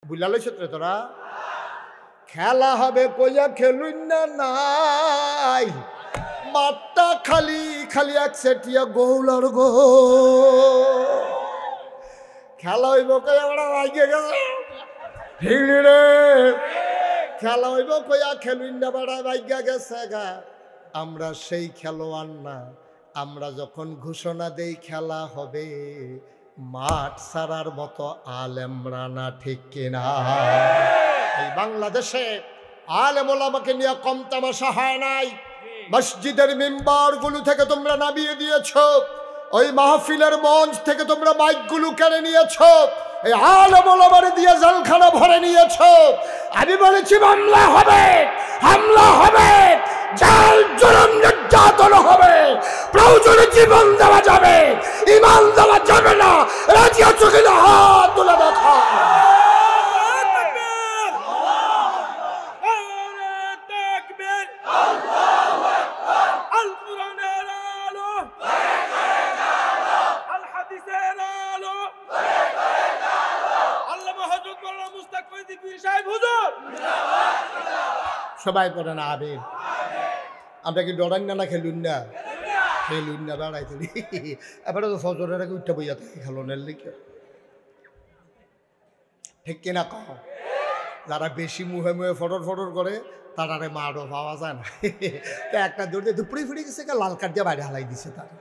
বুঝলা লইছ তোরা খেলা হবে কইয়া খেলুন না নাই মাঠটা খালি খালি এক সেটিয়া গোলার গো খেলা হইব কইয়া বড় ভাগ্যে গেছে ঠিক রে খেলা হইব কইয়া খেলুন না বড় ভাগ্যে গেছে গা আমরা সেই খেলোয়াড় না আমরা যখন ঘোষণা দেই খেলা হবে মাঠ সারার মতো আলেমরা না ঠিক কিনা এই বাংলাদেশে আলেম ওলামাকে নিয়ে কম তামাশা হয় নাই মসজিদের মিম্বারগুলো থেকে তোমরা নামিয়ে দিয়েছো ওই মাহফিলের মঞ্চ থেকে তোমরা মাইকগুলো কেড়ে নিয়েছো এই আলেম ওলামারে দিয়ে জেলখানা ভরে নিয়েছো আমি বলেছি মামলা হবে হামলা হবে জাল জুলুম নির্যাতন হবে প্রয়োজনে জীবন দেওয়া যাবে ঈমান দেওয়া যাবে না রাজি আছো কিনা হাত তুলে দেখা সবাই পড়ে না আবির আমরা কি ডরাই না খেলুন না খেলুন না বেড়াই তুলি এবারে তো ফজরের আগে উঠতে বইয়া থাকে খেলনের লিখে ঠিক কিনা কহ যারা বেশি মুহে মুহে ফটর ফটর করে তারারে মারও পাওয়া যায় না একটা দৌড়তে দুপুরে ফিরে গেছে লাল কার্ড দিয়ে বাইরে হালাই দিছে তারা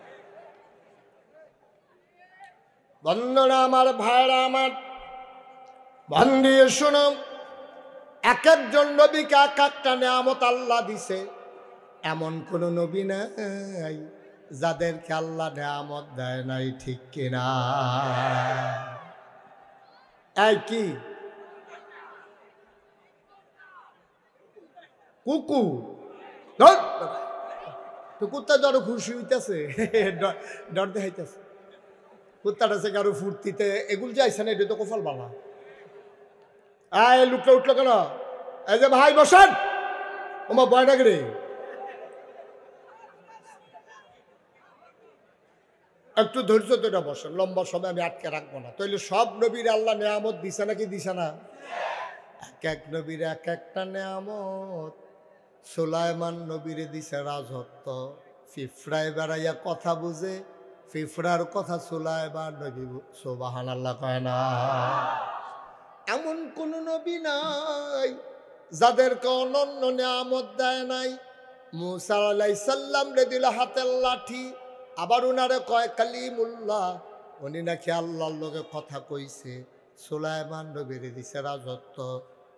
বন্ধুরা আমার ভাইরা আমার মন দিয়ে শোনো এক একজন নবীকে এক একটা নেয়ামত আল্লাহ দিছে এমন কোন নবী নাই যাদেরকে আল্লাহ নেয়ামত দেয় নাই ঠিক কিনা এই কি কুকু তো কুত্তা ধরো খুশি হইতেছে ডর দেখাইতেছে কুত্তাটা সে কারো ফুর্তিতে এগুলো যাইছে না এটা তো কপাল বালা আয় লুকটা উঠলো কেন এই যে ভাই বসান ওমা বয়টা রে একটু ধৈর্য ধরে বসেন লম্বা সময় আমি আটকে রাখবো না তাইলে সব নবীর আল্লাহ নেয়ামত দিছে নাকি দিছে না এক এক নবীর এক একটা নেয়ামত সুলাইমান নবীরে দিছে রাজত্ব ফিফড়ায় বেড়াইয়া কথা বুঝে ফিফড়ার কথা সুলাইমান নবী সুবহানাল্লাহ কয় না এমন কোন নবী নাই যাদেরকে অনন্য নিয়ামত দেয় নাই মুসা আলাইহিস সালাম রে দিল হাতের লাঠি আবার উনারে কয় কালিমুল্লাহ উনি নাকি আল্লাহর লগে কথা কইছে সুলাইমান নবীরে দিছে রাজত্ব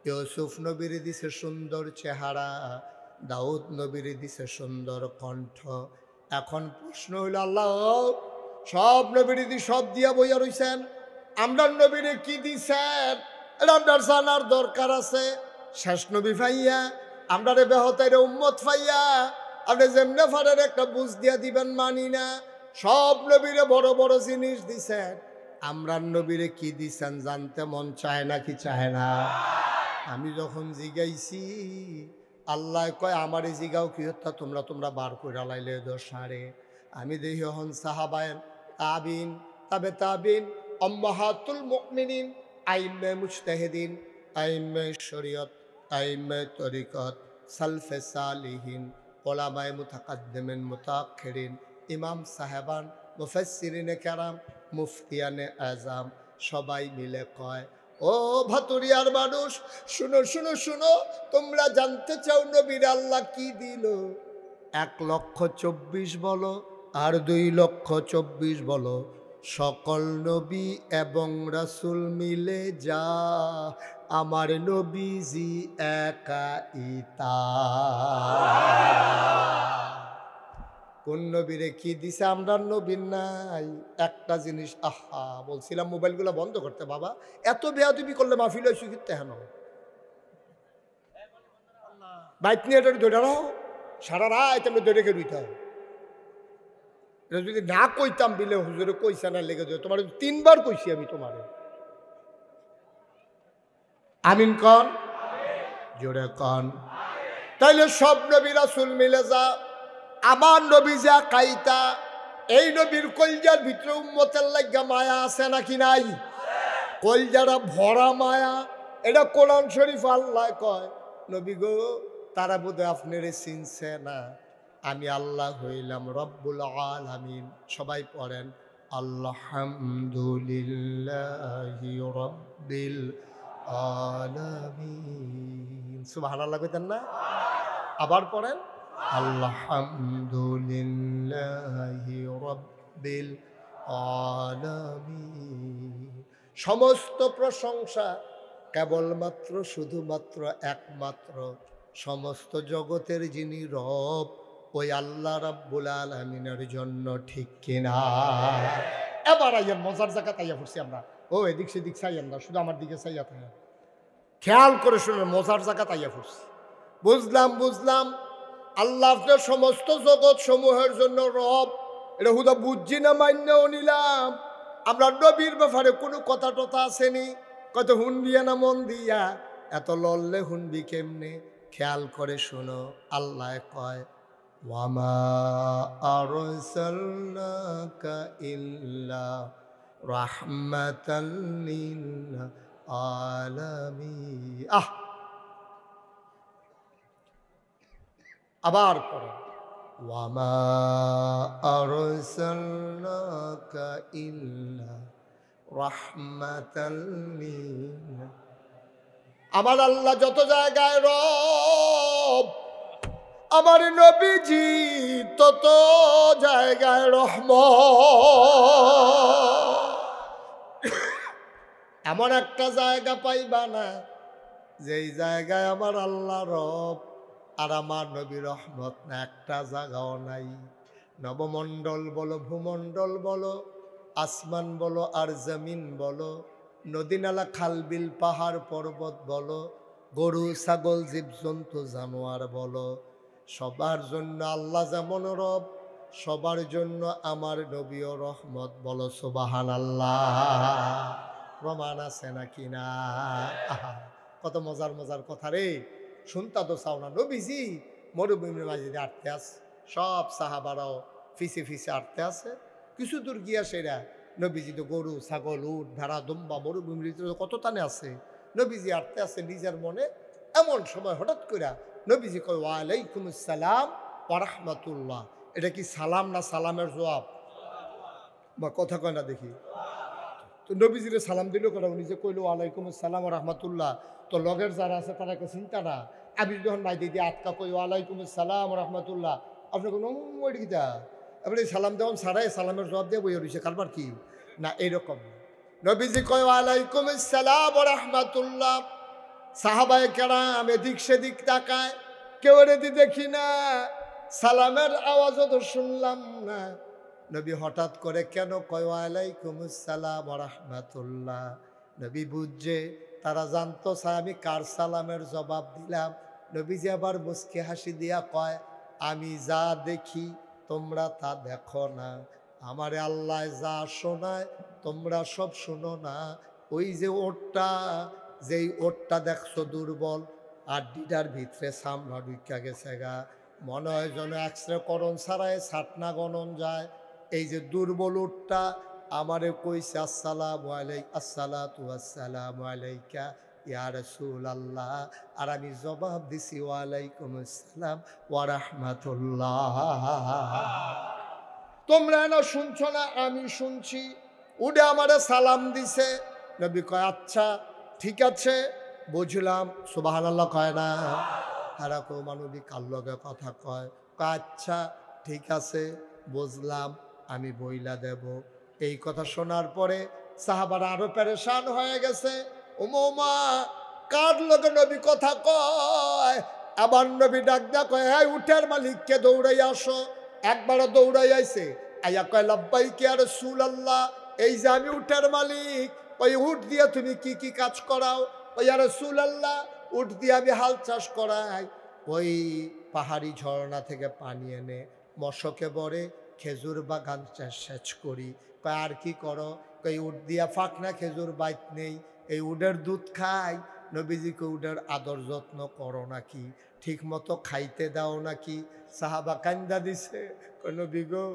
ইউসুফ নবীরে দিছে সুন্দর চেহারা দাউদ নবীরে দিছে সুন্দর কণ্ঠ এখন প্রশ্ন হইল আল্লাহ সব নবীরে দি সব দিয়া বইয়া রইছেন আমরা নবীরে কি দিছেন এটা আপনার জানার দরকার আছে শেষ নবী ফাইয়া আমরা রে বেহতাইরে উম্মত ফাইয়া আপনি যেমনে ফারের একটা বুঝ দিয়া দিবেন মানি না সব নবীরে বড় বড় জিনিস দিছেন আমরা নবীরে কি দিছেন জানতে মন চায় না কি চায় না আমি যখন জিগাইছি আল্লাহ কয় আমারে জিগাও কি হত্যা তোমরা বার করে লাইলে দোষারে আমি দেখি হন সাহাবায়ে তাবিন তাবে তাবিন উম্মাহাতুল মুমিনিন আইম্মে মুজতাহিদিন আইম্মে শরীয়ত আইম্মে তরিকত সালফে সালিহিন ওলামায়ে মুতাকাদ্দিমিন মুতাআখিরিন ইমাম সাহেবান মুফাসসিরিনে কেরাম মুফতিয়ানে আজম সবাই মিলে কয় ও ভাতুরিয়ার মানুষ শুনো শুনো শুনো তোমরা জানতে চাও নবীর আল্লাহ কি দিল 1,24,000 বলো আর 2,24,000 বলো সকল নবী এবং রাসূল মিলে যা আমার নবীজি একাই তা কোন নবীরে কি দিছে আমরা নবীর নাই একটা জিনিস আহা বলছিলাম মোবাইলগুলো বন্ধ করতে বাবা এত বেয়াদবি করলে মাহফিল হইছে কিতে হেন বাইক নিয়ে ধরে রাখো সারা রাত আমরা ধরে রেখে দিতে হবে এটা যদি না কইতাম বিলে হুজুরে কইসা না লেগে যায় তোমার 3 বার কইছি আমি তোমারে আমিন কন জোরে কন তাইলে সব নবী রাসূল মিলে যা আমার নবী যা কাইতা এই নবীর কলজার ভিতরে উম্মতের লাগা মায়া আছে নাকি নাই কলজারা ভরা মায়া এটা কোরআন শরীফ আল্লাহ কয় নবী গো তারা বোধহয় আপনারে চিনছে না, আমি আল্লাহ হইলাম রব্বুল আলামিন। সবাই পড়েন আলহামদুলিল্লাহি রব্বিল আলামিন। সুবহানাল্লাহ কইতেন না? আবার পড়েন আলহামদুলিল্লাহি রব্বিল আলামিন। সমস্ত প্রশংসা কেবলমাত্র শুধুমাত্র একমাত্র সমস্ত জগতের যিনি রব ওই আল্লাহ রাব্বুল আলামিনের জন্য, ঠিক কিনা? এবার আইয়ের মজার জায়গা তাইয়া পড়ছি আমরা। ও এদিক সেদিক চাইয়েন না, শুধু আমার দিকে চাইয়া থাকেন, খেয়াল করে শুনে মজার জায়গা তাইয়া পড়ছি। বুঝলাম আল্লাহ আপনার সমস্ত জগৎ সমূহের জন্য রব, এটা হুদা বুঝছি না, মান্যও নিলাম। আমরা নবীর ব্যাপারে কোনো কথা টথা আসেনি, কত হুনবিয়া না মন দিয়া, এত লড়লে হুনবি কেমনে? খেয়াল করে শোনো, আল্লাহ কয় ওয়ামা আরসালনাকা ইল্লা রাহমাতাল লিল আলামিন। আবার পড়ো ওয়ামা আরসালনাকা ইল্লা রাহমাতাল লিল। আমার আল্লাহ যত জায়গায় রব, আমার নবীজি তত জায়গায় রহমত। এমন একটা জায়গা পাইবা না যেই জায়গায় আমার আল্লাহ রব আর আমার নবী রহমত না, একটা জায়গাও নাই। নবমণ্ডল বলো, ভূমণ্ডল বলো, আসমান বলো আর জমিন বলো, নদী নালা খালবিল পাহাড় পর্বত বলো, গরু ছাগল জীবজন্তু জানোয়ার বলো, সবার জন্য আল্লাহ যেমন রব, সবার জন্য আমার নবীও রহমত। বলো সুবহানাল্লাহ। প্রমাণ আছে নাকি না? কত মজার মজার কথা রে, শুনতা তো চাও না? নবীজি মরুভূমির মাঝে আটতে আছে, সব সাহাবারাও ফিসে ফিসে আটতে আছে। কিছু দূর গিয়া সেরা নবীজি তো গরু ছাগল উট ভেড়া দুম্বা মরুভূমির ভিতরে কত টানে আছে, নবীজি আটতে আছে নিজের মনে। এমন সময় হঠাৎ করে নবীজি কয় ওয়ালাইকুম আসসালাম ওয়া রাহমাতুল্লাহ। এটা কি সালাম না সালামের জবাব? বা কথা কয় না দেখি তো। নবীজিরে সালাম দিল কেন? নিজে কইল ওয়ালাইকুম আসসালাম ওয়া রাহমাতুল্লাহ। তো লগের যারা আছে তারা একটা চিন্তা না, আমি যখন নাই দিদি আটকা কই ওয়ালাইকুম আসসালাম ওয়া রাহমাতুল্লাহ, আপনি কোনো ওইটা আপনি সালাম দেওয়ান সারাই সালামের জবাব দিয়ে বইয়া রয়েছে, কারবার কি না এরকম। নবীজি কয় ওয়ালাইকুম আসসালাম ওয়া রাহমাতুল্লাহ। সাহাবায়ে কেরাম এদিক সেদিক তাকায়, কেউ রেদি দেখি না, সালামের আওয়াজও তো শুনলাম না। নবী হঠাৎ করে কেন কয় ওয়ালাইকুম আসসালাম ওয়া রাহমাতুল্লাহ? নবী বুঝছে, তারা জানতো আমি কার সালামের জবাব দিলাম। নবীজি আবার মুস্কি হাসি দিয়া কয় আমি যা দেখি তোমরা তা দেখো না, আমারে আল্লাহ যা শোনায় তোমরা সব শুনো না। ওই যে ওটটা, যেই ওটটা দেখছো দুর্বল আর ডিডার ভিতরে সামলা ঢুকা গেছে গা, মনে হয় যেন এক্সরে করণ ছাড়াই ছাটনা গণন যায়। এই যে দুর্বল উটটা আমারে কইছে আসসালামু আলাইকুম আসসালাতু ওয়াসসালামু আলাইকা ইয়া রাসূলুল্লাহ, আর আমি জবাব দিছি ওয়ালাইকুম আসসালাম ওয়া রাহমাতুল্লাহ। তোমরা না শুনছো না? আমি শুনছি। উডে আমারে সালাম দিছে। নবী কয় আচ্ছা ঠিক আছে বুঝলাম। সুবহানাল্লাহ কয় না? হারা কো মানবী কার লগে কথা কয়। আচ্ছা ঠিক আছে বুঝলাম, আমি বইলা দেব। এই কথা শোনার পরে সাহাবারা আরো পেরেশান হয়ে গেছে। ওমা কার লগে নবী কথা কয়? আবার নবী ডাক দা কয় এই উটের মালিককে দৌড়াই আসো। একবারও দৌড়াই আইছে, আইয়া কয় লাব্বাইক ইয়া রাসূলুল্লাহ, এই যে আমি উটের মালিক, ওই উট দিয়ে তুমি কি কি কাজ করাও? ওই ইয়া রাসূলুল্লাহ উট দিয়ে আমি হাল চাষ করাই, ওই পাহাড়ি ঝর্ণা থেকে পানি এনে মশকে বরে খেজুর বাগান সেচ করি। কয় আর কি করো? কই উট দিয়া ফাঁকনা খেজুর বাইত নেই, এই উডের দুধ খাই। নবীজিকে উডের আদর যত্ন করো নাকি? ঠিক মতো খাইতে দাও নাকি? সাহাবা কান্দা দিছে, নবী গো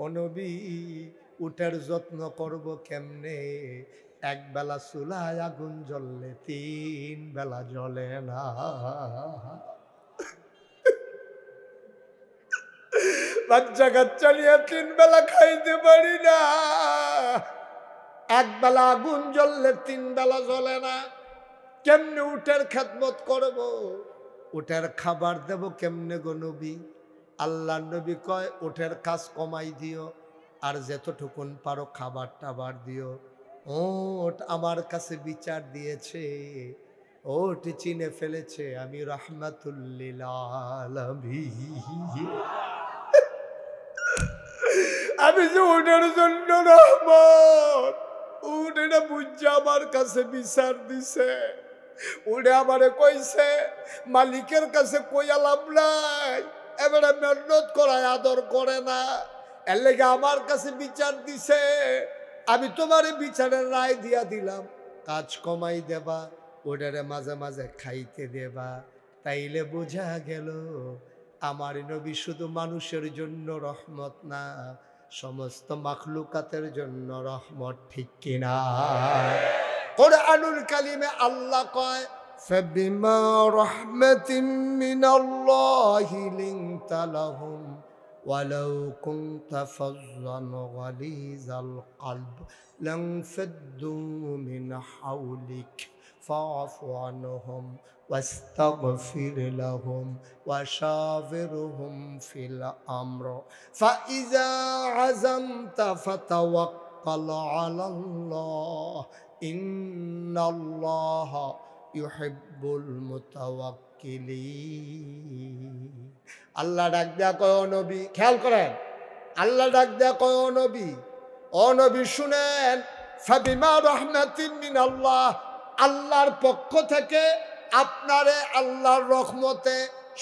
ও নবী উটের যত্ন করব কেমনে? এক বেলা চুলায় আগুন জ্বললে 3 বেলা জ্বলে না। বাচ্চা কাচ্চা নিয়ে 3 বেলা খাইতে পারি না। এক বেলা আগুন জ্বললে 3 বেলা জ্বলে না। কেমনে উটের খেদমত করব, উটের খাবার দেব কেমনে গো নবী? আল্লাহ নবী কয় উটের কাজ কমাই দিও, আর যতটুকুন পারো খাবার টাবার দিও। ওট আমার কাছে বিচার দিয়েছে, ওট চিনে ফেলেছে আমি রাহমাতুল্লিল আলামিন। আমি যে উটের জন্য রহমত, উট এটা বুঝছে আমার কাছে বিচার দিছে। উঠে আমারে কইছে মালিকের কাছে কইয়া লাভ নাই, এবারে মেহনত করায় আদর করে না, এর লেগে আমার কাছে বিচার দিছে। আমি তোমার বিচারের রায় দিয়া দিলাম, কাজ কমাই দেবা, ওটারে মাঝে মাঝে খাইতে দেবা। তাইলে বোঝা গেল আমার নবী শুধু মানুষের জন্য রহমত না, সমস্ত মাখলুকাতের জন্য রহমত, ঠিক কিনা? কুরআনুল কালিমে আল্লাহ কয় ফাবিমা রাহমাতিন মিনাল্লাহি লিনতা লাহুম ওয়ালাউ কুনতা ফাজ্জান গালিজাল কলব লানফাদ্দু মিন হাওলিক ফাআফু আনহুম واستغفر لهم وشاورهم في الأمر فإذا عزمت فتوكل على الله إن الله يحب المتوكلين। আল্লাহ ডাক দেয়া কয় ও নবী, খেয়াল করেন, আল্লাহ ডাক দেয়া কয় ও নবী, ও নবী শুনেন, ফাবিমা রাহমাতিন মিনাল্লাহ, আল্লাহর পক্ষ থেকে আপনারে আল্লাহর রহমতে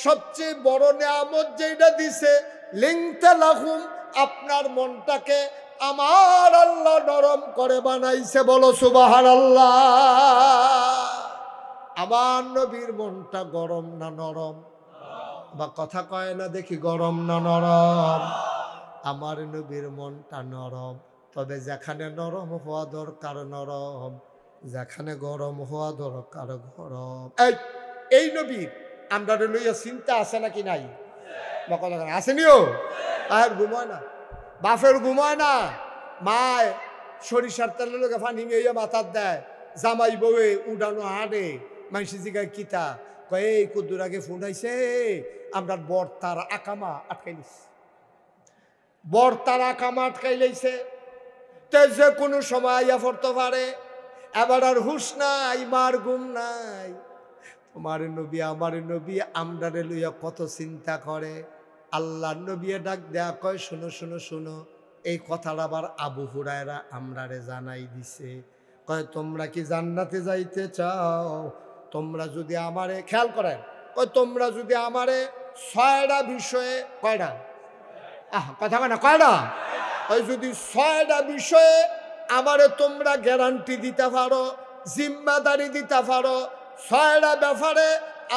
সবচেয়ে বড় নিয়ামত যেটা দিছে, লিনতা লাহুম, আপনার মনটাকে আমার আল্লাহ নরম করে বানাইছে। বলো সুবহানাল্লাহ। আমার নবীর মনটা গরম না নরম? বা কথা কয় না দেখি, গরম না নরম? আমার নবীর মনটা নরম, তবে যেখানে নরম হওয়া দরকার নরম, যেখানে গরম হওয়া দরকার গরম। এই নবীর আমরা লইয়া চিন্তা আছে নাকি নাই? বা কথা আসেনিও? আর ঘুমায় না, বাপের ঘুমায় না, মায় সরিষার তেলের লোকে ফানি মেয়ে মাথার দেয়, জামাই বউয়ে উডানো হাঁটে, মানুষের জিগায় কিতা কয় এই কুদ্দুর আগে ফোন আইছে, আমরা বর তার আকামা আটকাইলিস, বর তার আকামা আটকাই লাইছে, তে যে কোনো সময় আইয়া পড়তে পারে। এবার আর হুশ নাই, মার ঘুম নাই। তোমার নবী আমার নবী আমরারে লইয়া কত চিন্তা করে। আল্লাহ নবী ডাক দেয়া কয় শুনো শুনো শুনো, এই কথাটা আবার আবু হুরায়রা আমরারে জানাই দিছে, কয় তোমরা কি জান্নাতে যাইতে চাও? তোমরা যদি আমারে, খেয়াল করেন, কয় তোমরা যদি আমারে 6টা বিষয়ে, কয়টা? কথা কয় না, কয়টা? ওই যদি 6টা বিষয়ে আমারে তোমরা গ্যারান্টি দিতে পারো, জিম্মাদারি দিতে পারো, 6টা ব্যাপারে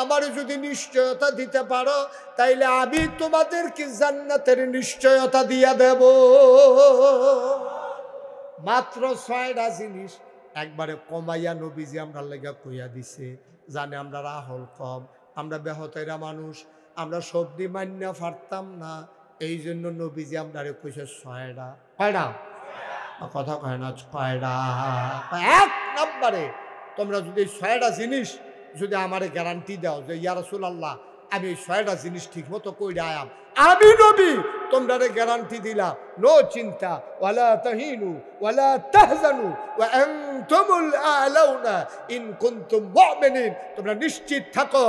আমার যদি নিশ্চয়তা দিতে পারো, তাইলে আমি তোমাদেরকে জান্নাতের নিশ্চয়তা দিয়ে দেব। মাত্র 6টা জিনিস একবারে কমাইয়া নবীজি আমরা লেগা কইয়া দিছে। জানে আমরা রাহল কম, আমরা বেহতেরা মানুষ, আমরা সবজি মান্যা পারতাম না, এই জন্য নবীজি আমরা কইছে 6টা। কয়টা? কথা কয় না, 6টা। 1 নম্বরে তোমরা যদি 6টা জিনিস যদি আমারে গ্যারান্টি দাও যে ইয়া রাসূলুল্লাহ আমি এই 6টা জিনিস ঠিক মতো কইরা আয়াম, আমি নবী তোমরা গ্যারান্টি দিলাম, নো চিন্তা, ওয়ালা তাহিনু ওয়ালা তাহজানু ওয়া আনতুমুল আলাউনা ইন কুনতুম মুমিনিন। তোমরা নিশ্চিত থাকো।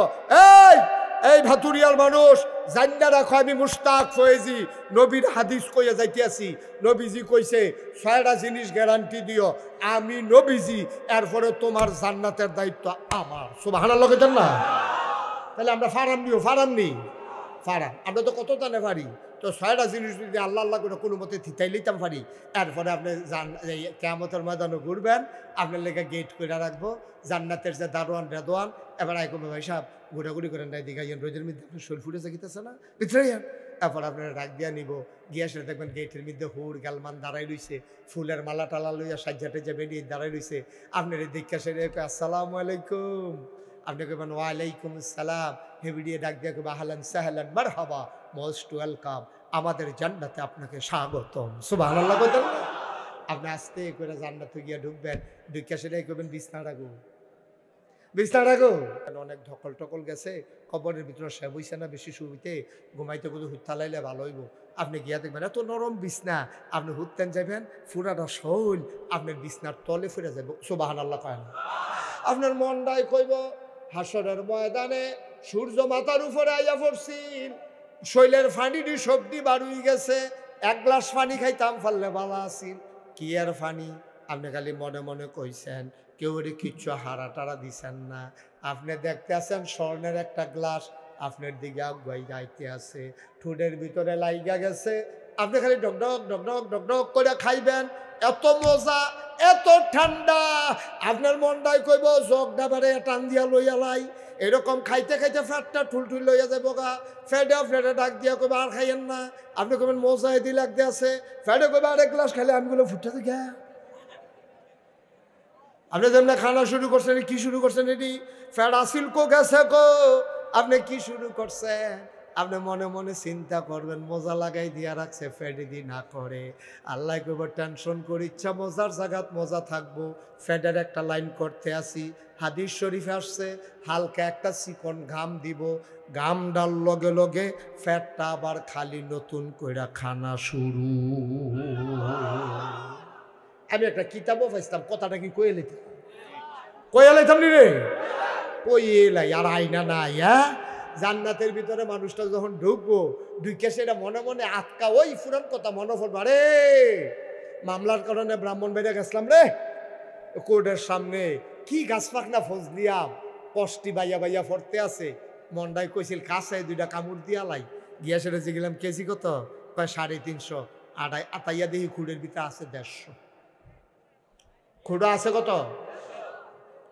এই ভাতুরিয়ার মানুষ জান্না রাখো, আমি মুশতাক ফয়েজি নবীর হাদিস কইয়া যাইতে আছি। নবীজি কইছে 6টা জিনিস গ্যারান্টি দিও, আমি নবীজি, এরপরে তোমার জান্নাতের দায়িত্ব আমার। সুবহানাল্লাহ কইতেন না? তাহলে আমরা ফারাম নিও, ফারাম নি ফারাম, আমরা তো কত জানে পারি। তো 6টা জিনিস যদি আল্লাহ আল্লাহ করে কোনো মতে থিতাই লইতাম পারি, এরপরে আপনি কিয়ামতের ময়দানে ঘুরবেন, আপনার লেগে গেট করে রাখবো, জান্নাতের যে দারোয়ান রেদোয়ান, এবার আইকবে ভাই সাহেব ঘোরাঘুরি করেন নাই দিঘাইয়ান রোদের মধ্যে আপনার শরীর ফুটে জাগিতেছে না, ভিতরে তারপর আপনারা ডাক দিয়া নিব, গিয়া সেটা দেখবেন গেটের মধ্যে হুর গালমান দাঁড়াই রইছে, ফুলের মালা টালা লইয়া সাজ্জা টেজা বেরিয়ে দাঁড়াই রইছে। আপনার দেখা সেরে আসসালামু আলাইকুম, আপনি কবেন ওয়ালাইকুম আসসালাম, হেবিডিয়ে ডাক দিয়া কবে আহলান সাহলান মারহাবা, মোস্ট ওয়েলকাম, আমাদের জান্নাতে আপনাকে স্বাগতম। সুবহানাল্লাহ কইতেন না? আপনি আস্তে করে জান্নাতে গিয়া ঢুকবেন, ঢুকিয়া সেটাই করবেন বিছনা রাখো, বিছনা রাখো। অনেক ঢকল টকল গেছে, কবরের ভিতরে সে বইছে না বেশি সুবিতে, ঘুমাইতে কিন্তু হুত্তা লাইলে ভালো হইব। আপনি গিয়া দেখবেন এত নরম বিছনা, আপনি হুত্তেন যাবেন ফুরাটা শৈল আপনার বিছনার তলে ফিরে যাবে। সুবহানাল্লাহ কয় না? আপনার মনটাই কইব হাসরের ময়দানে সূর্য মাথার উপরে আইয়া পড়ছিল, শৈলের ফানিটি সবটি বাড়ুই গেছে, এক গ্লাস পানি খাইতাম পারলে ভালো আছিল। কি আর পানি, আপনি খালি মনে মনে কইছেন, কেউ কিচ্ছু হারা টারা দিছেন না। আপনি দেখতে আছেন স্বর্ণের একটা গ্লাস আপনার দিকে আগুয়াই যাইতে আছে, ঠোঁটের ভিতরে লাইগা গেছে, আপনি খালি ডকডক ডকডক ডকডক করে খাইবেন। এত মজা, এত ঠান্ডা, আপনার মনটাই কইব জগ ডাবারে টান দিয়া লইয়া লাই। এরকম খাইতে খাইতে ফ্যাটটা ঠুলঠুল লইয়া যাবো গা। ফ্যাটে ফ্যাটে ডাক দিয়া কইবা আর খাইয়েন না, আপনি কইবেন মজা এদি লাগতে আছে। ফ্যাটে কইবা আরেক গ্লাস খাইলে আমিগুলো ফুটতে গা। আপনি যেমন খানা শুরু করছেন, কি শুরু করছেন, এটি ফ্যাট আসিল কো গেছে কো, আপনি কি শুরু করছেন? আপনি মনে মনে চিন্তা করবেন মজা লাগাই দিয়া রাখছে, ফ্যাটে দি না করে। আল্লাহ কইব টেনশন করি, ইচ্ছা মজার জায়গাত মজা থাকবো। ফ্যাটের একটা লাইন করতে আসি, হাদিস শরীফে আসছে হালকা একটা চিকন ঘাম দিব, ঘাম ডাল লগে লগে ফ্যাটটা আবার খালি নতুন কইরা খানা শুরু। আমি একটা কিতাবও পাইছিলাম, কথাটা কি কয়ে লাইতাম, কয়ে লাইতাম নি রে, কইয়ে লাই আর আইনা নাই। হ্যাঁ, জান্নাতের ভিতরে মানুষটা যখন ঢুকবো, ঢুকে সেটা মনে মনে আটকা ওই ফুরান কথা মনে পড়বো, আরে মামলার কারণে ব্রাহ্মণ বেড়ে গেছিলাম রে, কোর্টের সামনে কি গাছ পাকনা ফজলিয়াম, কষ্টি বাইয়া বাইয়া ফরতে আছে, মন্ডাই কইছিল কাছে দুইটা কামড় দিয়া লাই, গিয়া সেটা গেলাম কেজি কত, কয় 350, আটাইয়া দেখি খুঁড়ের ভিতরে আছে 150। খুঁড়া আছে কত?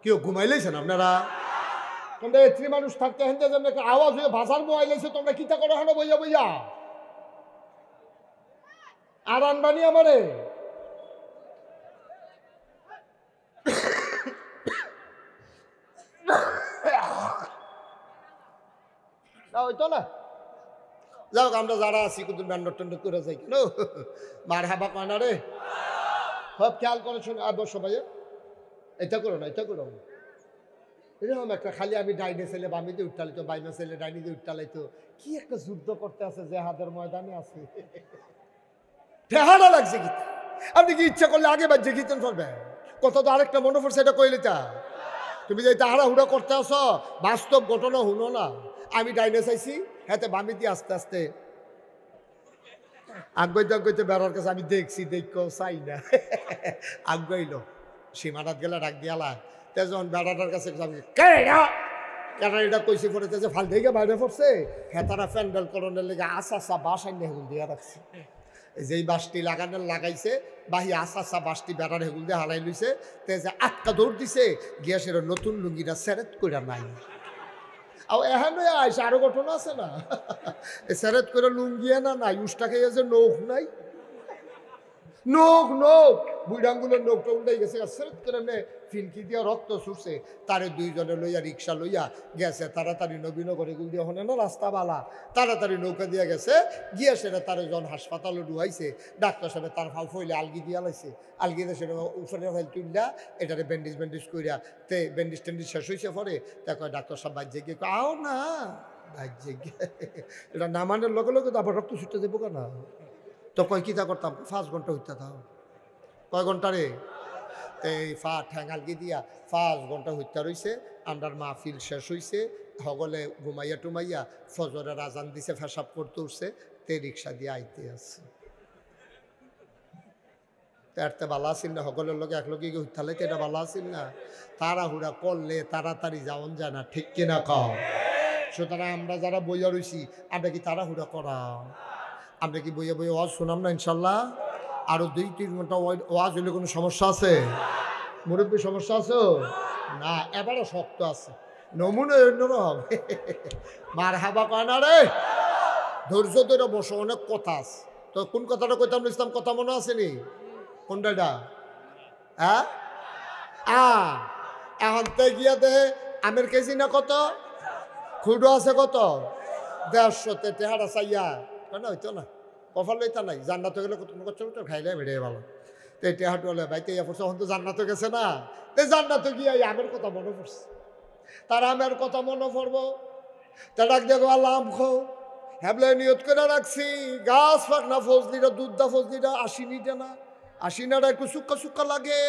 কেউ ঘুমাইলেছেন আপনারা? তোমরা এত্রি মানুষ থাকতে হেন আওয়াজ হয়ে ভাষার বয়াইলেছে, তোমরা কিতা করো হানো বইয়া বইয়া আর আনবানি আমারে। হইতো না, যাও আমরা যারা আছি কিন্তু ব্যান্ড ট্যান্ড করে যাই কেন, মার হাবা কয় না রে, সব খেয়াল করে শুনে বসো ভাইয়া, এটা করো না, এটা করো না, এরকম একটা খালি আমি ডাইনে ছেলে বামিতে উঠতালিত, বাইনা ছেলে ডাইনিতে উঠতালাইতো, কি একটা যুদ্ধ করতে আছে যে হাতের ময়দানে আছে। ঠেহানা লাগছে কি, আপনি কি ইচ্ছা করলে আগে বাজছে গীতন করবেন, কত তো আরেকটা মনে পড়ছে, এটা কইলে তা তুমি যে তাহারা হুড়া করতে আস, বাস্তব ঘটনা হুনো না। আমি ডাইনে চাইছি, হাতে বামিতে আস্তে আস্তে আগুয়াইতে আগুয়াইতে বেড়ার কাছে আমি দেখছি, দেখো চাই না, আগুয়াইল সীমানাত গেলে ডাক দিয়ালা, তেজন বেড়াটার কাছে এটা কইছি পড়েছে যে ফাল থেকে বাইরে পড়ছে, হেতারা প্যান্ডেল করণের লেগে আসা বাস আইনে হেগুল দিয়া রাখছে, যেই বাসটি লাগানোর লাগাইছে বাহি আসা বাসটি বেড়ার হেগুল দিয়ে হারাই লইছে, তে যে আটকা দৌড় দিছে, গিয়া সেটা নতুন লুঙ্গিটা সেরেট করে নাই। আর এখন আইসে আরো ঘটনা আছে না, সেরেট করে লুঙ্গিয়ে না নাই, উষ্টা খাইয়া যে নৌক নাই, নোক নোক বুড়াঙ্গুলোর নোকটা উল্টাই গেছে, সেরেট করে নে ফিনকি দিয়া রক্ত ছুটছে, তারে দুইজনে লইয়া রিক্সা লইয়া গেছে, তাড়াতাড়ি নবীনগর এগুল দিয়ে হনে না রাস্তা বালা, তাড়াতাড়ি নৌকা দিয়া গেছে, গিয়া সেটা তার জন হাসপাতালে ডুয়াইছে, ডাক্তার সাহেব তার ফাল ফইলে আলগি দিয়া লাইছে, আলগি দিয়ে সেটা উপরে ফাইল তুললা, এটারে ব্যান্ডেজ ব্যান্ডেজ কইরা তে ব্যান্ডেজ ট্যান্ডেজ শেষ হয়েছে পরে, তা কয় ডাক্তার সাহেব বাজ্যে গিয়ে আও না বাজ্যে গিয়ে, এটা নামানোর লগে লগে তো আবার রক্ত ছুটতে দেবো কেনা, তো কয় কিতা করতাম 5 ঘন্টা হইতে থাও, কয় ঘন্টা রে, এই ঠ্যাঙালগি দিয়া 5 ঘন্টা হইতে রইছে, আন্ডার মাহফিল শেষ হইছে, হগলে ঘুমাইয়া টুমাইয়া ফজরের আজান দিছে, ফেসাব করতে উঠছে, তে রিক্সা দিয়ে আইতে আছে, তারতে ভালো আসিল না, হগলের লোক একলগে গিয়ে হইতালাইতে এটা ভালো আসিল না, তাড়াহুড়া করলে তাড়াতাড়ি যাওন যায় না, ঠিক কিনা কও? সুতরাং আমরা যারা বইয়া রইছি, আমরা কি তাড়াহুড়া করা, আমরা কি বইয়া বইয়া ওয়াজ শোনাম না ইনশাল্লাহ? আরো 2-3 ঘন্টা ওয়াজ হইলে কোনো সমস্যা আছে? মুরব্বী সমস্যা আছে না? এবারও শক্ত আছে, নমুনা অন্যরকম, মার হাবা কয় না রে, ধৈর্য ধরে বসো, অনেক কথা আছে। তো কোন কথাটা কইতাম ইসলাম কথা মনে আসেনি? কোনটা এটা? হ্যাঁ, এখন তে গিয়া দে আমের কেজি না কত, খুঁড়ো আছে কত, 150 টেহারা চাইয়া না হইতো না, কফাল লইতা নাই। জান্নাত গেলে কত কষ্ট খাইলে বেড়ে ভালো। তো এই টেহাটু হলে ভাইতে ইয়া পড়ছে, এখন তো জান্নাত গেছে না, এই জান্নাত গিয়া এই আমের কথা মনে পড়ছে। তার আমের কথা মনে পড়বো, তা ডাক দেখো আল্লাহ আম খাও, হ্যাবলে নিয়ত করে রাখছি গাছ ফাঁক না ফজলিটা, দুধদা ফজলিটা 80 নিটা না, 80 নাটা একটু সুক্কা সুক্কা লাগে,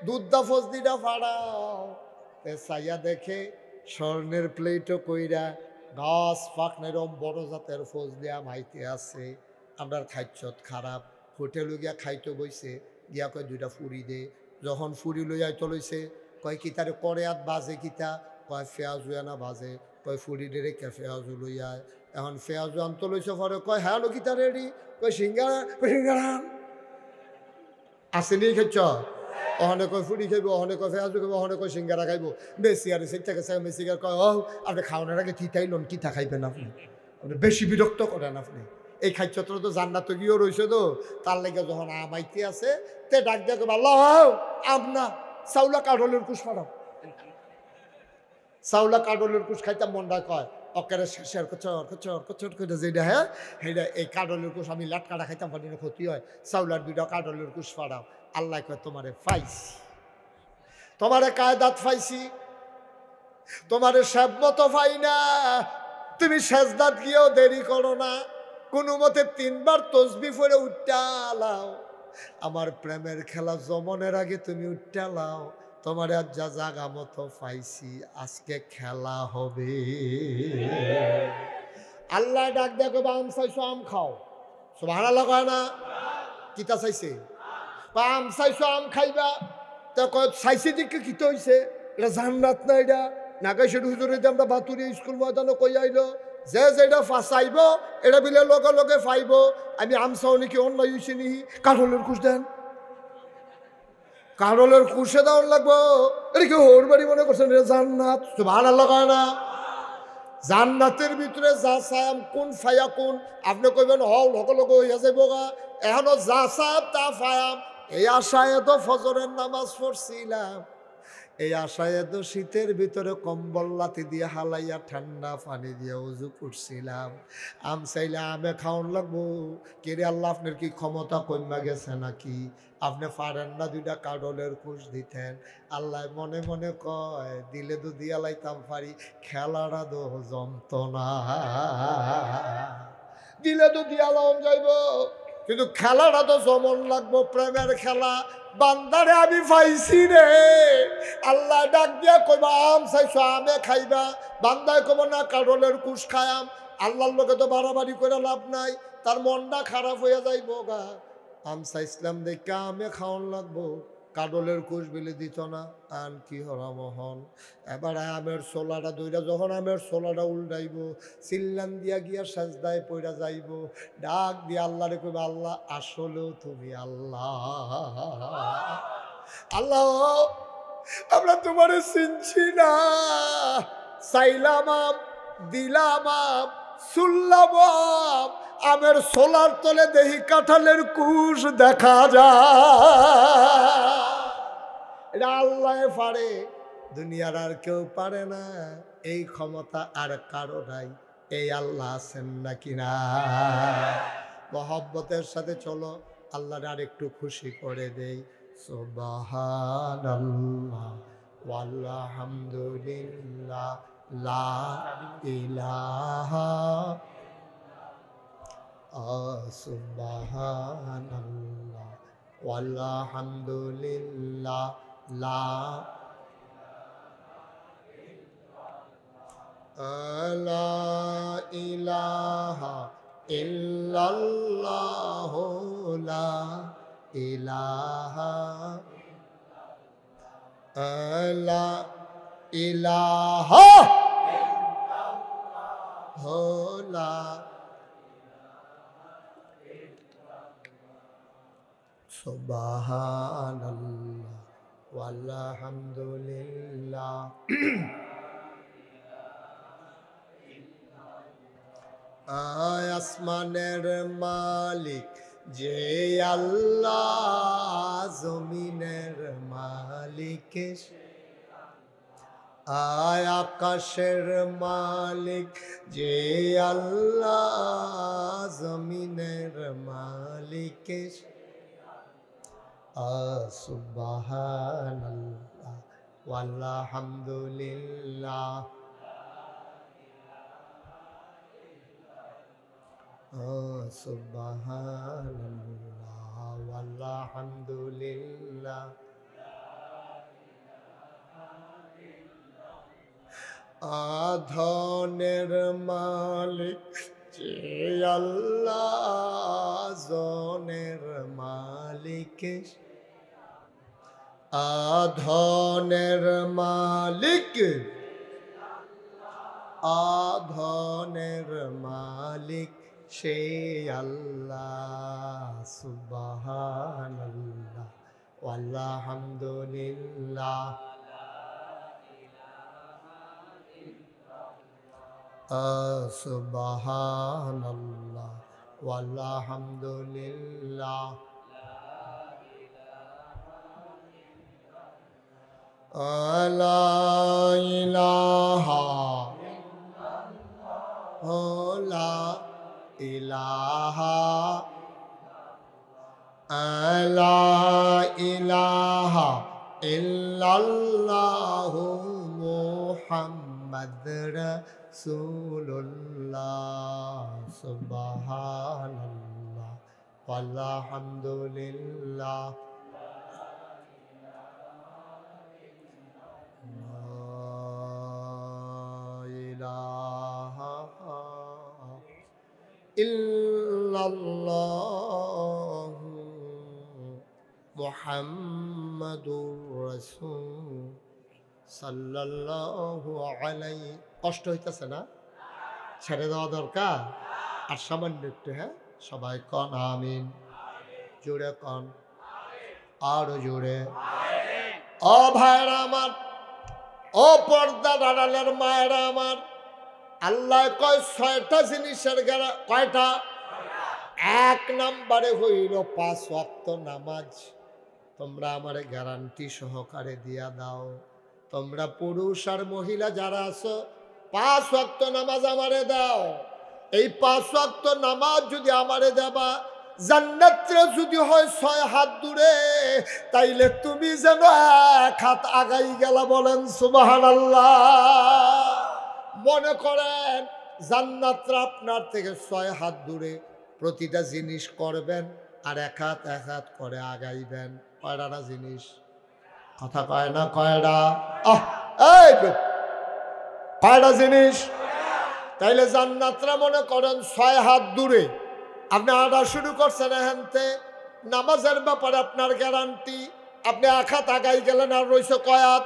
দুধদা ফজলিটা ফাড়াও। চাইয়া দেখে স্বর্ণের প্লেটও কইরা গাছ ফাঁক নেরম বড় জাতের ফজলি আম হাইতে আছে। আমরা খাইছত খারাপ, হোটেলে গিয়া খাইতে বইছে, গিয়া কয় 2টা ফুরি দে। যখন ফুরি লইয়াইতে লইছে, কয় কিতারে করে আর বাজে কিতা, কয় ফেয়াজু না বাজে, কয় ফুরি ডে রেখে ফেয়াজু লইয়ায়। এখন ফেয়াজু আনতে লইছে পরে কয় হ্যাঁ লো কিতা রেডি, কয় সিঙ্গারা, সিঙ্গারা আসেনি খেয়েছ, অহনে কয় ফুড়ি খাইব, অহনে কয় ফেয়াজু খাইব, অহনে কয় সিঙ্গারা খাইব। বেশি আর সেই থেকে মেসিগার কয় ও আপনি খাওয়ানোর আগে থিতাই লোন কিতা খাইবেন আপনি, আপনি বেশি বিরক্ত করেন আপনি। এই খাদ্যত্র তো জান্নাত গিয়েও রয়েছে তো, তার লেগে যখন আমাইতে আছে তে ডাক দিয়ে আল্লাহ আম না চাউলা কাঠলের কুশ ফাড়াও, চাউলা কাঠলের কুশ খাইতাম মনটা কয় অকেরে শেষের কচর কচর কচর করে যেটা, হ্যাঁ সেইটা এই কাঠলের কুশ আমি লাটকাটা খাইতাম পারি না, ক্ষতি হয়। চাউলার 2টা কাঠলের কুশ ফাড়াও। আল্লাহ কয় তোমারে পাইছি, তোমারে কায়দাত পাইছি, তোমারে সব মতো পাই না, তুমি সেজদাত গিয়েও দেরি করো না, কোনো মতে 3বার তসবি পড়ে উঠালাও, আমার প্রেমের খেলা জমনের আগে তুমি উঠালাও, তোমার আজ যা জাগা মতো পাইছি, আজকে খেলা হবে। আল্লাহ ডাক দেখো আম চাইছো আম খাও, সুবহানাল্লাহ কয় না, কিতা চাইছে, আম চাইছো আম খাইবা, তা কয় চাইছে দিকে কিতা হইছে, এটা জান্নাত না, এটা নাগাইশের হুজুরে আমরা বাতুরি স্কুল ময়দানে কই আইলো যে যেটা ফাঁসাইব এটা বিলে লগে লগে ফাইব। আমি আম চাও নাকি অন্যায় হইছে নি, কাঠলের কুশ দেন, কাঠলের কুশে দেওয়ার লাগবো, এটা কি হোর বাড়ি মনে করছেন, এটা জান্নাত, সুবহানাল্লাহ কয় না। জান্নাতের ভিতরে যা চাম কোন ফায়া কোন, আপনি কইবেন হল লগে লগে হইয়া যাইব গা, এখনো যা চাম তা ফায়াম। এই আশায় তো ফজরের নামাজ পড়ছিলাম, এই আশায় তো শীতের ভিতরে কম্বল লাতি দিয়ে হালাইয়া ঠান্ডা পানি দিয়ে উজু করছিলাম। আম চাইলে আমে খাওয়ান লাগবো, কেরে আল্লাহ আপনার কি ক্ষমতা কমা গেছে নাকি, আপনি পারেন না 2টা কাঠলের কুশ দিতেন। আল্লাহ মনে মনে কয় দিলে তো দিয়া লাইতাম পারি, খেলাটা তো জমতো না, দিলে তো দিয়া লাউন যাইব, কিন্তু খেলাটা তো জমন লাগবো, প্রেমের খেলা। বান্দারে আমি পাইছি রে, আল্লাহ ডাক দিয়া কইবা আম চাইছো আমে খাইবা, বান্দায় কব না কাঠলের কুশ খায়াম। আল্লাহর লোকে তো বাড়াবাড়ি করে লাভ নাই, তার মনটা খারাপ হয়ে যাইব গা। আম চাইছিলাম দেখা আমে খাওয়ান লাগবো, কাঠলের কুশ বিলে দিত না, আন কি হরামহন। এবার আমের ছোলাটা দইরা যখন আমের ছোলাটা উল্টাইব, চিল্লান দিয়া গিয়া সাজদায় পইরা যাইব, ডাক দিয়া আল্লাহ রে কইবা আল্লাহ আসলেও তুমি আল্লাহ, আল্লাহ আমরা তোমারে চিনছি না, চাইলাম আম দিলাম আম শুনলাম আম, আমের সোলার তলে দেহি কাঁঠালের কুশ দেখা যায়, এটা আল্লাহ পারে, দুনিয়ার আর কেউ পারে না, এই ক্ষমতা আর কারো নাই, এই আল্লাহ আছেন নাকি না। মহব্বতের সাথে চলো আল্লাহর আর একটু খুশি করে দেই। সুবহানাল্লাহ ওয়ালহামদুলিল্লাহ লা ইলাহা সুবহানাল্লাহ ওয়ালহামদুলিল্লাহ লা ইলাহা ইল্লাল্লাহ লা ইলাহা লা ইলাহা লা সুবহানাল্লাহ ওয়ালহামদুলিল্লাহ আসমানের মালিক যে আল্লাহ, জমিনের মালিক আয় আকাশের মালিক যে আল্লাহ, জমিনের মালিক সুবহানাল্লাহ ওয়ালহামদুলিল্লাহ সুবহানাল্লাহ ওয়ালহামদুলিল্লাহ আধনের মালিক যে আল্লাহ, জনের মালিক আধনের মালিক আধনের মালিক সে আল্লাহ সুবহানাল্লাহ ওয়ালহামদুলিল্লাহ সুবহানাল্লাহ ওয়ালহামদুলিল্লাহ লা ইলাহা লা ইলাহা লা ইলাহা ইল্লাল্লাহু মুহাম্মাদুর রাসূলুল্লাহ সুবহানাল্লাহ ওয়ালহামদুলিল্লাহ ইল্লাল্লাহু মুহাম্মাদুর রাসূল সাল্লাল্লাহু আলাইহি। কষ্ট হইতেছে না? ছেড়ে দেওয়া দরকার। আর সামান্য একটু, হ্যাঁ সবাই কন আমিন, জোরে কন, আরো জোরে। ও ভাইরা আমার, ও পর্দার আড়ালের মায়েরা আমার, আল্লাহ কয় ৬টা জিনিসের কয়টা? ১ নম্বরে হইল ৫ ওয়াক্ত নামাজ। তোমরা আমারে গ্যারান্টি সহকারে দিয়া দাও, তোমরা পুরুষ আর মহিলা যারা আছো ৫ ওয়াক্ত নামাজ আমারে দাও। এই ৫ ওয়াক্ত নামাজ যদি আমারে দেবা, জান্নাতে যদি হয় ৬ হাত দূরে, তাইলে তুমি যেন ১ হাত আগাই গেলা। বলেন সুবহানাল্লাহ। মনে করেন জান্নাতটা আপনার থেকে ৬ হাত দূরে, প্রতিটা জিনিস করবেন আর ১ হাত করে আগাইবেন। কয়টা জিনিস? কথা কয় না? কয়টা? এই কয়টা জিনিস? তাইলে জান্নাতটা মনে করেন ৬ হাত দূরে, আপনি আটা শুরু করছেন এখানতে। নামাজের ব্যাপারে আপনার গ্যারান্টি, আপনি ১ হাত আগাই গেলেন আর রয়েছে কয় হাত?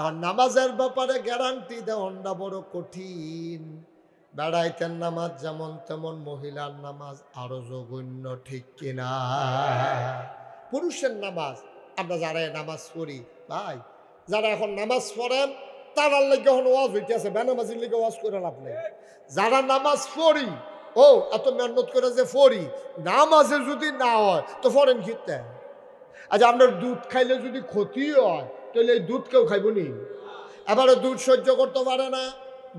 আর নামাজের ব্যাপারে গ্যারান্টি দেওয়াটা বড় কঠিন। বেড়াইতেন নামাজ যেমন তেমন, মহিলার নামাজ আরো জঘন্য, ঠিক কিনা? পুরুষের নামাজ, আমরা যারা নামাজ পড়ি ভাই, যারা এখন নামাজ পড়েন তারার লেগে এখন ওয়াজ হইতেছে, বেনামাজির লেগে ওয়াজ করে লাভ নেই। যারা নামাজ পড়ি, ও এত মেহনত করে যে পড়ি, নামাজে যদি না হয় তো পড়েন খেতে। আচ্ছা, আপনার দুধ খাইলে যদি ক্ষতি হয় তাহলে এই দুধ কেউ খাইব নি? এবারে দুধ সহ্য করতে পারে না,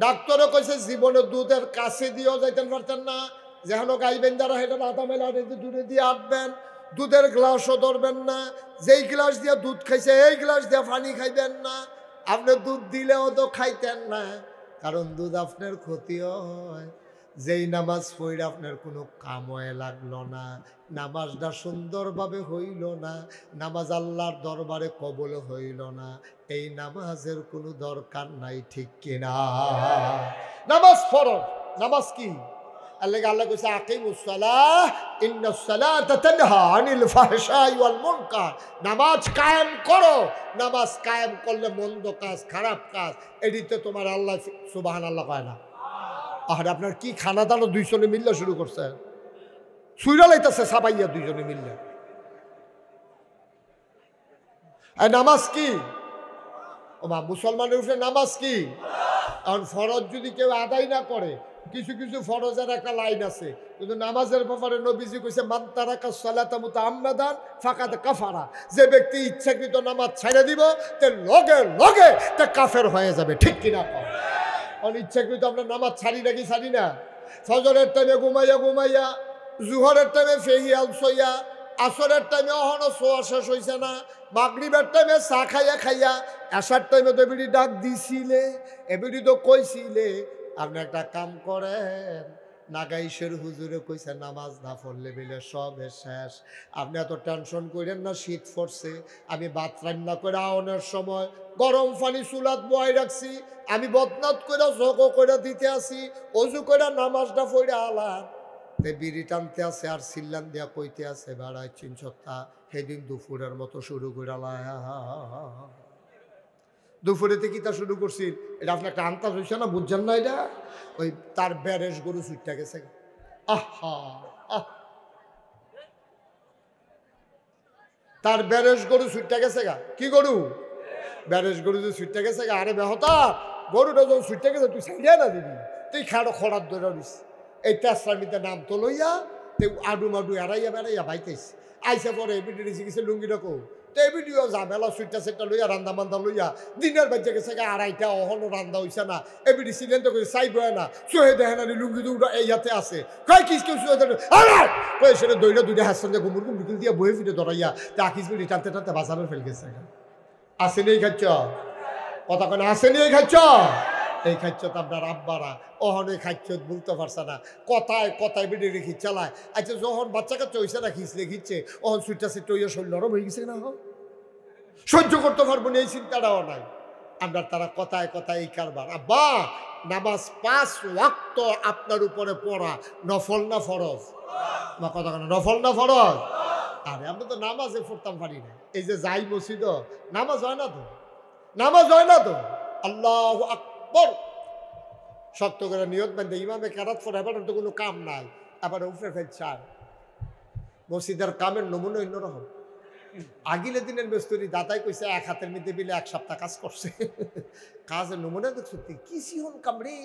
ডাক্তারও কইছে জীবনে দুধের কাছে দিয়েও যাইতে পারতেন না। যেখানে গাইবেন যারা সেটা আধা মেলা দূরে দিয়ে আটবেন, দুধের গ্লাসও ধরবেন না। যেই গ্লাস দিয়ে দুধ খাইছে এই গ্লাস দিয়ে পানি খাইবেন না। আপনি দুধ দিলেও তো খাইতেন না, কারণ দুধ আপনার ক্ষতিও হয়। যেই নামাজ পড়ে আপনার কোনো কাময়ে লাগলো না, নামাজটা সুন্দরভাবে হইল না, নামাজ আল্লাহর দরবারে কবল হইল না, এই নামাজের কোনো দরকার নাই, ঠিক কিনা? নামাজ ফরজ। নামাজ কি? আল্লাহ কইছে আকিমুস সালাহ ইন্নাস সালাতা তানহা আনিল ফাহশাই ওয়াল মুনকার। নামাজ কায়েম করো। নামাজ কায়েম করলে মন্দ কাজ, খারাপ কাজ এদিকে তোমার আল্লাহ সুবহানাল্লাহ কয় না। আর আপনার কি খানা দানো দুইজনে মিললে শুরু করছে, সুইরা লাইতেছে সাবাইয়া দুইজনে মিললে। নামাজ কি? ও মা, মুসলমানের উপরে নামাজ কি? কারণ ফরজ যদি কেউ আদায় না করে, কিছু কিছু ফরজের একটা লাইন আছে, কিন্তু নামাজের ব্যাপারে নবীজি কইছে মান তারাকা সালাতা মুতাআম্মাদান ফাকাদ কাফারা, যে ব্যক্তি ইচ্ছাকৃত নামাজ ছেড়ে দিব তে লগে লগে তে কাফের হয়ে যাবে। ঠিক কিনা কও? ইচ্ছাকৃত আমরা নামাজ ছাড়ি নাকি ছাড়ি না? ফজরের টাইমে ঘুমাইয়া ঘুমাইয়া, জুহরের টাইমে ফেহিয়াল সইয়া, আসরের টাইমে অহনো সোয়া শেষ হয়েছে না, মাগরিবের টাইমে চা খাইয়া খাইয়া, আসার টাইমে তো এবিডি ডাক দিছিলে, এবিডি তো কইছিলে। আপনি একটা কাম করেন, নাগাইশের হুজুরে কইছে নামাজ না পড়লে বিলে সব শেষ। আপনি এত টেনশন করেন না, শীত পড়ছে, আমি ভাত রান্না করে আওনের সময় গরম পানি চুলাত বয়াই রাখছি, আমি বদনাত করে জগো করে দিতে আসি, অজু করে নামাজটা পড়ে আলাম, বিড়ি টানতে আছে আর সিল্লান দিয়া কইতে আছে বেড়ায় চিনছত্তা সেদিন দুপুরের মতো শুরু করে দুপুরেতে কি তা শুরু করছি, এটা আপনার একটা আন্তাজ হয়েছে না, বুঝছেন না? এটা ওই তার ব্যারেজ গরু ছুটটা গেছে। আহা আহ, তার ব্যারেজ গরু ছুটটা গেছে গা। কি গরু? ব্যারেজ গরু যে ছুটটা গেছে গা। আরে বেহতা, গরুটা যখন ছুটটা গেছে তুই সাইডে না দিবি, তুই খাড়ো খরার ধরে নিস। এই তেসরামিতে নাম তো লইয়া তে আডু মাডু এড়াইয়া বেড়াইয়া বাইতেছি। আইসা পরে এবিডি রেসি গেছে লুঙ্গি রাখো, তো এবিডিও ঝামেলা সুইটটা সেটটা লইয়া রান্দা মান্দা লইয়া দিনের বাজে গেছে আড়াইটা, অহনো রান্দা হইছে না। এবিডি সিলেন তো চাইব না, সোহে দেখে না লুঙ্গি দুটো এই হাতে আছে, কয় কিস কেউ সোহে কয়ে সেটা দইটা দুইটা হাসন দিয়ে গুমুর গুমুর দিয়ে বয়ে ফিরে ধরাইয়া তা আকিস বিড়ি টানতে টানতে বাজারে ফেল গেছে। আসেনি এই খাচ্ছ কথা কেন? আসেনি এই খাচ্ছ? এই খাচ্ছ তো আপনার আব্বারা অহনে খাচ্ছ বলতে পারছে না, কথায় কথায় বেড়ে রেখি চালায়। আচ্ছা যখন বাচ্চা কাচ্চা হয়েছে না খিচলে খিচ্ছে, অহন সুইটা সিটটা হইয়া শরীর নরম হয়ে গেছে না, সহ্য করতে পারবো না, এই চিন্তাটাও নাই আপনার। তারা কথায় কথায় এই কারবার। আব্বা, নামাজ 5 ওয়াক্ত আপনার উপরে পড়া নফল না ফরজ? আমার কথা কেন, নফল না ফরজ? আরে আমরা তো নামাজে পড়তাম পারি না। এই যে যাই মসজিদ, নামাজ হয় না তো, নামাজ হয় না তো। আল্লাহু আকবার শক্ত করে নিয়ত বান্ধে ইমামে কেরাত পড়ে, এবার তো কোনো কাম নাই, আবার উপরে ফেলছে। মসজিদের কামের নমুনা অন্যরকম। আগিলে দিনের মেস্তরি দাদাই কইছে এক হাতের মধ্যে মিলে 1 সপ্তাহ কাজ করছে। কাজের নমুনা দেখছো কি সিহন কামড়ে।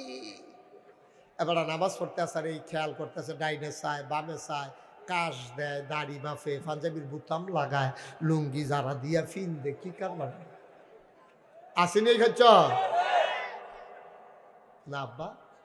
এবার নামাজ পড়তে আসার এই খেয়াল করতেছে, ডাইনে চায় বামে চায়, কাশ দেয়, দাড়ি মাফে, পাঞ্জাবির বুতাম লাগায়, লুঙ্গি যারা দিয়া ফিন দে, কি কারবার আসেনি খাচ্ছ না আব্বা?